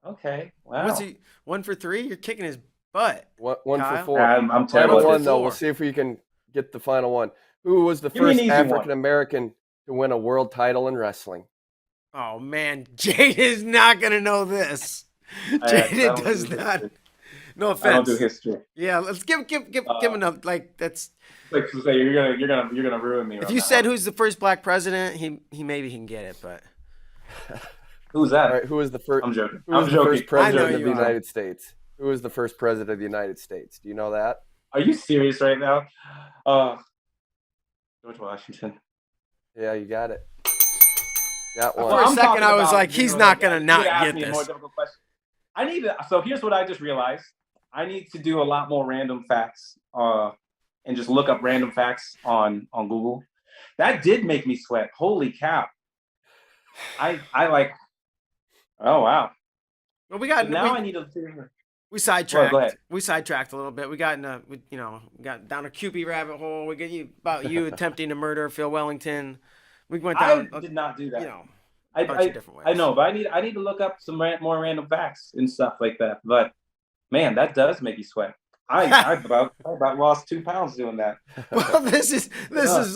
Speaker 2: Okay. Wow.
Speaker 1: What's he? 1 for 3? You're kicking his butt.
Speaker 3: One
Speaker 1: Kyle?
Speaker 3: for 4.
Speaker 2: I'm terrible
Speaker 3: Final
Speaker 2: at
Speaker 3: one,
Speaker 2: this.
Speaker 3: though. We'll see if we can get the final one. Who was the
Speaker 2: Give me an
Speaker 3: first
Speaker 2: easy one.
Speaker 3: African American to win a world title in wrestling?
Speaker 1: Oh man, Jade is not gonna know this.
Speaker 2: I
Speaker 1: Jade
Speaker 2: don't
Speaker 1: does
Speaker 2: do
Speaker 1: not.
Speaker 2: history.
Speaker 1: No
Speaker 2: I
Speaker 1: offense.
Speaker 2: don't do history.
Speaker 1: Yeah, let's give enough. Like that's.
Speaker 2: Like to say, you're gonna ruin me.
Speaker 1: If you said who's the first black president, he maybe he can get it, but.
Speaker 2: Who's that?
Speaker 3: All right, who was the first?
Speaker 2: I'm joking.
Speaker 3: Who was
Speaker 2: I'm
Speaker 3: the
Speaker 2: joking.
Speaker 3: first president of
Speaker 1: you
Speaker 3: the
Speaker 1: are.
Speaker 3: United States? Who was the first president of the United States? Do you know that?
Speaker 2: Are you serious right now? George Washington.
Speaker 3: Yeah, you got it. That
Speaker 1: For
Speaker 3: one.
Speaker 1: a
Speaker 2: I'm
Speaker 1: second,
Speaker 2: talking
Speaker 1: I was
Speaker 2: about,
Speaker 1: like, he's not gonna
Speaker 2: you
Speaker 1: not
Speaker 2: could ask
Speaker 1: get
Speaker 2: me a more
Speaker 1: this.
Speaker 2: difficult question. I need to. So here's what I just realized. I need to do a lot more random facts. And just look up random facts on Google. That did make me sweat. Holy cow! I like. Oh wow!
Speaker 1: Well, we got
Speaker 2: So now I need to.
Speaker 1: we sidetracked.
Speaker 2: Well, go ahead.
Speaker 1: We sidetracked a little bit. We got we got down a Cupid rabbit hole. We get you attempting to murder Phil Wellington. We went down.
Speaker 2: I did not do that.
Speaker 1: A bunch of different ways.
Speaker 2: I know, but I need to look up some more random facts and stuff like that. But man, that does make you sweat. I about lost 2 pounds doing that.
Speaker 1: Well, this is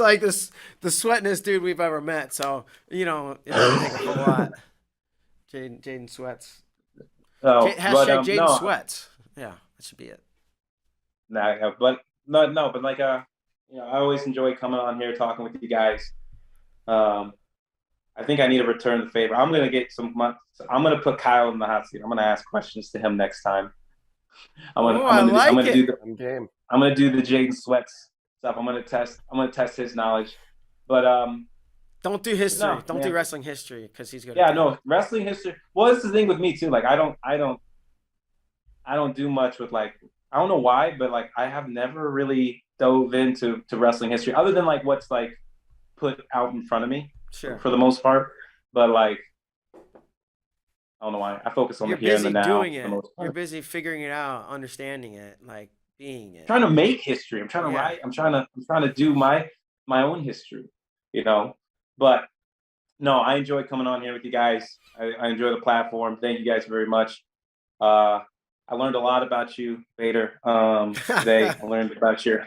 Speaker 1: like the sweatinest dude we've ever met. So it doesn't take a whole lot. J'den sweats.
Speaker 2: Oh,
Speaker 1: Hashtag J'den
Speaker 2: no,
Speaker 1: sweats. Yeah, that should be it.
Speaker 2: nah, but like I always enjoy coming on here talking with you guys. I think I need to return the favor. I'm gonna put Kyle in the hot seat. I'm gonna ask questions to him next time. I'm gonna do the J'den Sweats stuff. I'm gonna test his knowledge. But
Speaker 1: don't do history.
Speaker 2: No,
Speaker 1: don't do wrestling history because he's good.
Speaker 2: Yeah, no, wrestling history. Well, it's the thing with me too. Like I don't do much with I don't know why, but I have never really dove into wrestling history other than what's put out in front of me.
Speaker 1: Sure.
Speaker 2: For the most part. But I don't know why. I focus on
Speaker 1: You're
Speaker 2: the here and the
Speaker 1: busy
Speaker 2: now.
Speaker 1: doing
Speaker 2: For the
Speaker 1: it.
Speaker 2: most part.
Speaker 1: You're busy figuring it out, understanding it, like being it.
Speaker 2: Trying to make history. I'm trying to
Speaker 1: Yeah.
Speaker 2: write. I'm trying to do my own history. You know, but no, I enjoy coming on here with you guys. I enjoy the platform. Thank you guys very much. I learned a lot about you, Vader. Today I learned about your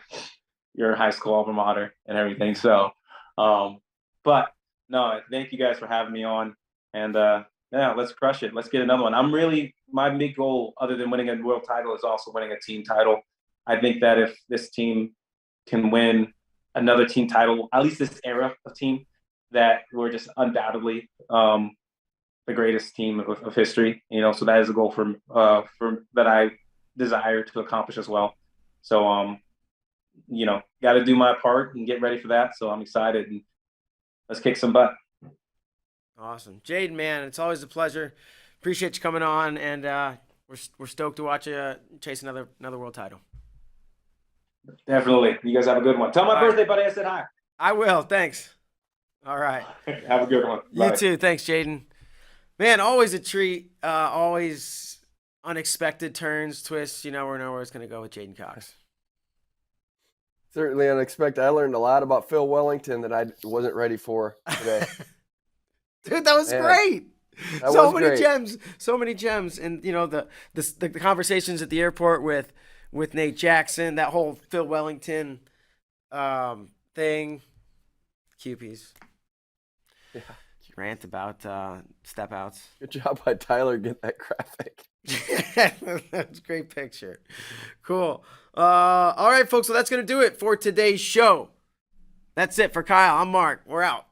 Speaker 2: high school alma mater and everything. So, but no, thank you guys for having me on. And yeah, let's crush it. Let's get another one. My big goal, other than winning a world title, is also winning a team title. I think that if this team can win another team title, at least this era of team, that we're just undoubtedly the greatest team of history. You know, so that is a goal for that I desire to accomplish as well. So you know, got to do my part and get ready for that. So I'm excited, and let's kick some butt.
Speaker 1: Awesome. J'den, man, it's always a pleasure. Appreciate you coming on, and we're stoked to watch you chase another world title.
Speaker 2: Definitely. You guys have a good one. Tell my
Speaker 1: Bye.
Speaker 2: birthday buddy I said hi.
Speaker 1: I will. Thanks. All right.
Speaker 2: Have a good one. Bye.
Speaker 1: You too. Thanks, J'den. Man, always a treat. Always unexpected turns, twists. You never know where it's going to go with J'den Cox.
Speaker 3: Certainly unexpected. I learned a lot about Phil Wellington that I wasn't ready for today.
Speaker 1: Dude, that was great.
Speaker 3: That
Speaker 1: so
Speaker 3: was
Speaker 1: many
Speaker 3: great.
Speaker 1: gems. So many gems. And, you know, the conversations at the airport with Nate Jackson, that whole Phil Wellington thing. QPs.
Speaker 3: Yeah.
Speaker 1: Rant about step outs.
Speaker 3: Good job by Tyler getting that graphic.
Speaker 1: That's a great picture. Cool. All right, folks. So that's going to do it for today's show. That's it for Kyle. I'm Mark. We're out.